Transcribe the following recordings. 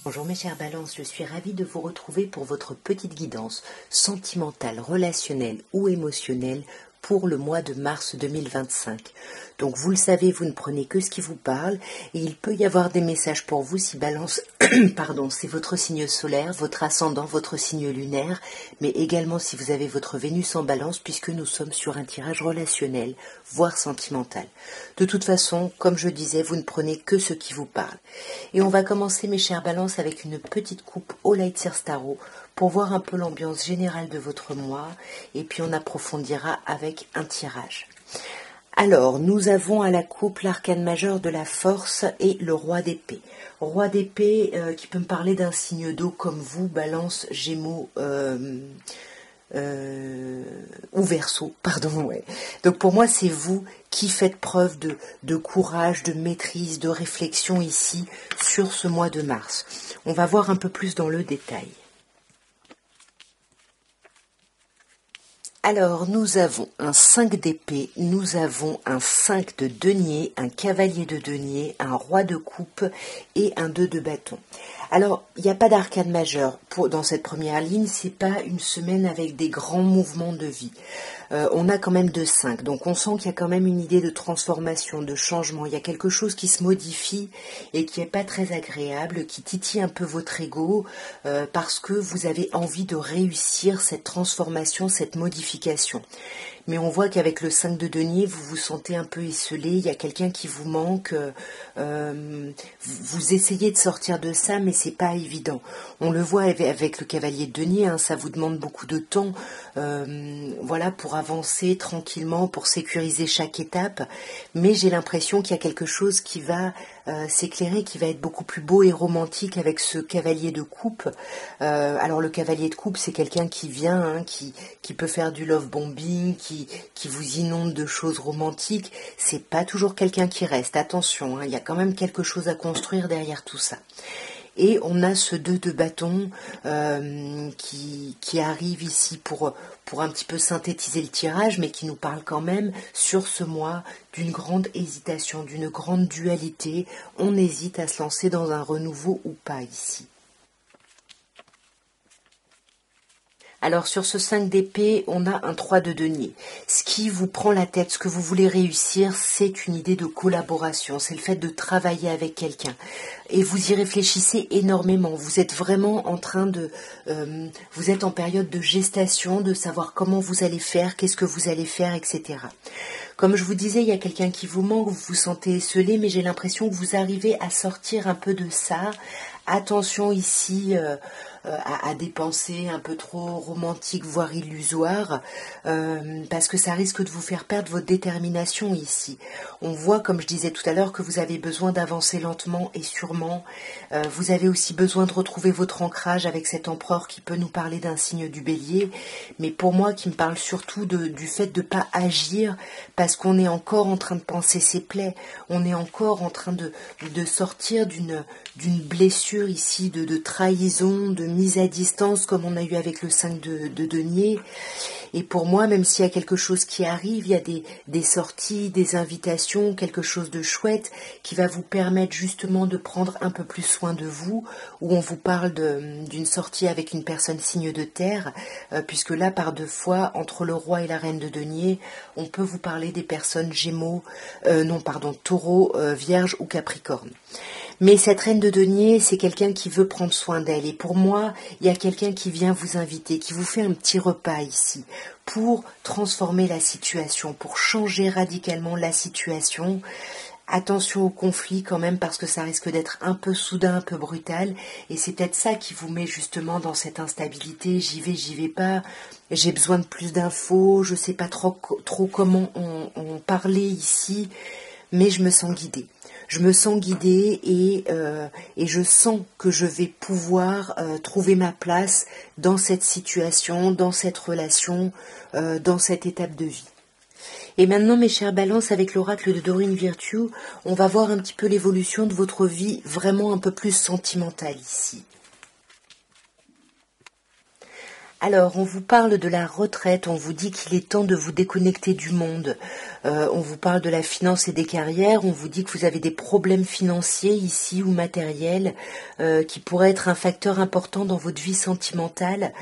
Bonjour mes chers balances, je suis ravie de vous retrouver pour votre petite guidance sentimentale, relationnelle ou émotionnelle pour le mois de mars 2025. Donc vous le savez, vous ne prenez que ce qui vous parle et il peut y avoir des messages pour vous si balance, pardon, c'est votre signe solaire, votre ascendant, votre signe lunaire, mais également si vous avez votre Vénus en balance puisque nous sommes sur un tirage relationnel, voire sentimental. De toute façon, comme je disais, vous ne prenez que ce qui vous parle. Et on va commencer mes chers balances avec une petite coupe au Light Seer Tarot pour voir un peu l'ambiance générale de votre mois et puis on approfondira avec un tirage. Alors, nous avons à la coupe l'arcane majeur de la force et le roi d'épée. Roi d'épée qui peut me parler d'un signe d'eau comme vous, balance, gémeaux ou verseau, pardon. Ouais. Donc pour moi, c'est vous qui faites preuve de courage, de maîtrise, de réflexion ici sur ce mois de mars. On va voir un peu plus dans le détail. Alors, nous avons un 5 d'épée, nous avons un 5 de denier, un cavalier de denier, un roi de coupe et un 2 de bâton. Alors, il n'y a pas d'arcane majeur dans cette première ligne, c'est pas une semaine avec des grands mouvements de vie. On a quand même 2-5, donc on sent qu'il y a quand même une idée de transformation, de changement. Il y a quelque chose qui se modifie et qui n'est pas très agréable, qui titille un peu votre ego parce que vous avez envie de réussir cette transformation, cette modification. Mais on voit qu'avec le 5 de denier, vous vous sentez un peu esselé, il y a quelqu'un qui vous manque, vous essayez de sortir de ça, mais c'est pas évident. On le voit avec le cavalier de denier, hein, ça vous demande beaucoup de temps, voilà, pour avancer tranquillement, pour sécuriser chaque étape, mais j'ai l'impression qu'il y a quelque chose qui va s'éclairer, qui va être beaucoup plus beau et romantique avec ce cavalier de coupe. Alors le cavalier de coupe, c'est quelqu'un qui vient, hein, qui peut faire du love bombing, qui vous inonde de choses romantiques. C'est pas toujours quelqu'un qui reste. Attention, hein, il y a quand même quelque chose à construire derrière tout ça. Et on a ce 2 de bâton qui arrive ici pour un petit peu synthétiser le tirage, mais qui nous parle quand même sur ce mois d'une grande hésitation, d'une grande dualité. On hésite à se lancer dans un renouveau ou pas ici. Alors sur ce 5 d'épée, on a un 3 de denier. Ce qui vous prend la tête, ce que vous voulez réussir, c'est une idée de collaboration, c'est le fait de travailler avec quelqu'un. Et vous y réfléchissez énormément, vous êtes vraiment en train de... vous êtes en période de gestation, de savoir comment vous allez faire, qu'est-ce que vous allez faire, etc. Comme je vous disais, il y a quelqu'un qui vous manque, vous vous sentez esselé, mais j'ai l'impression que vous arrivez à sortir un peu de ça. Attention ici à des pensées un peu trop romantiques, voire illusoires, parce que ça risque de vous faire perdre votre détermination ici. On voit, comme je disais tout à l'heure, que vous avez besoin d'avancer lentement et sûrement. Vous avez aussi besoin de retrouver votre ancrage avec cet empereur qui peut nous parler d'un signe du bélier, mais pour moi qui me parle surtout du fait de ne pas agir, parce qu'on est encore en train de penser ses plaies, on est encore en train de sortir d'une blessure ici, de trahison, de mise à distance comme on a eu avec le 5 de denier. Et pour moi, même s'il y a quelque chose qui arrive, il y a des sorties, des invitations, quelque chose de chouette qui va vous permettre justement de prendre un peu plus soin de vous, où on vous parle d'une sortie avec une personne signe de terre, puisque là, par 2 fois, entre le roi et la reine de denier, on peut vous parler des personnes gémeaux, taureau, vierge ou capricorne. Mais cette reine de denier, c'est quelqu'un qui veut prendre soin d'elle. Et pour moi, il y a quelqu'un qui vient vous inviter, qui vous fait un petit repas ici, pour transformer la situation, pour changer radicalement la situation. Attention au conflit quand même, parce que ça risque d'être un peu soudain, un peu brutal. Et c'est peut-être ça qui vous met justement dans cette instabilité. J'y vais pas. J'ai besoin de plus d'infos. Je sais pas trop comment on parlait ici. Mais je me sens guidée. Je me sens guidée et je sens que je vais pouvoir trouver ma place dans cette situation, dans cette relation, dans cette étape de vie. Et maintenant, mes chers balances, avec l'oracle de Doreen Virtue, on va voir un petit peu l'évolution de votre vie vraiment un peu plus sentimentale ici. Alors, on vous parle de la retraite, on vous dit qu'il est temps de vous déconnecter du monde. On vous parle de la finance et des carrières, on vous dit que vous avez des problèmes financiers ici ou matériels qui pourraient être un facteur important dans votre vie sentimentale.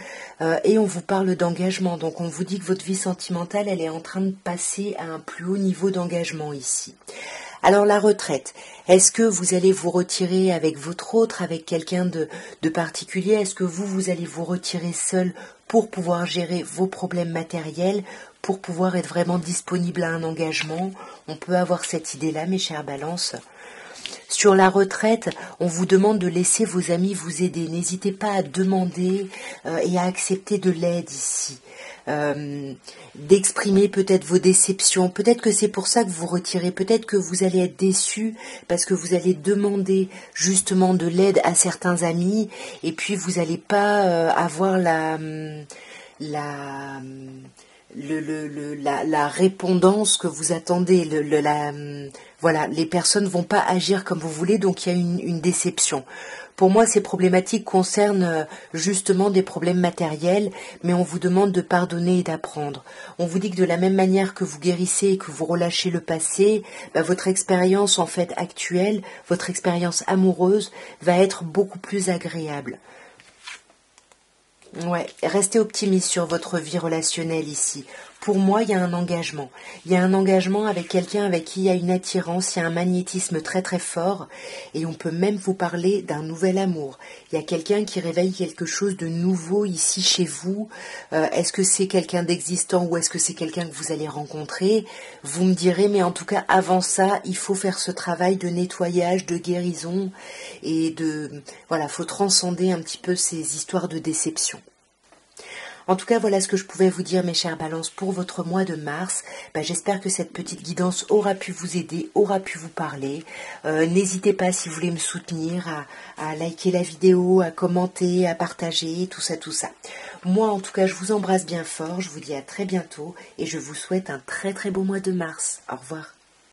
Et on vous parle d'engagement, donc on vous dit que votre vie sentimentale, elle est en train de passer à un plus haut niveau d'engagement ici. Alors la retraite, est-ce que vous allez vous retirer avec votre autre, avec quelqu'un de particulier? Est-ce que vous allez vous retirer seul pour pouvoir gérer vos problèmes matériels, pour pouvoir être vraiment disponible à un engagement? On peut avoir cette idée-là, mes chères balances. Sur la retraite, on vous demande de laisser vos amis vous aider. N'hésitez pas à demander et à accepter de l'aide ici. D'exprimer peut-être vos déceptions. Peut-être que c'est pour ça que vous retirez. Peut-être que vous allez être déçus parce que vous allez demander justement de l'aide à certains amis et puis vous n'allez pas avoir la répondance que vous attendez, voilà, les personnes vont pas agir comme vous voulez, donc il y a une déception. Pour moi, ces problématiques concernent justement des problèmes matériels, mais on vous demande de pardonner et d'apprendre. On vous dit que de la même manière que vous guérissez et que vous relâchez le passé, votre expérience en fait actuelle, votre expérience amoureuse va être beaucoup plus agréable. Ouais, restez optimiste sur votre vie relationnelle ici. Pour moi, il y a un engagement. Il y a un engagement avec quelqu'un avec qui il y a une attirance, il y a un magnétisme très très fort et on peut même vous parler d'un nouvel amour. Il y a quelqu'un qui réveille quelque chose de nouveau ici chez vous. Est-ce que c'est quelqu'un d'existant ou est-ce que c'est quelqu'un que vous allez rencontrer? Vous me direz, mais en tout cas, avant ça, il faut faire ce travail de nettoyage, de guérison et voilà, faut transcender un petit peu ces histoires de déception. En tout cas, voilà ce que je pouvais vous dire, mes chères balances, pour votre mois de mars. J'espère que cette petite guidance aura pu vous aider, aura pu vous parler. N'hésitez pas, si vous voulez me soutenir, à liker la vidéo, à commenter, à partager, tout ça, tout ça. Moi, en tout cas, je vous embrasse bien fort. Je vous dis à très bientôt et je vous souhaite un très très beau mois de mars. Au revoir.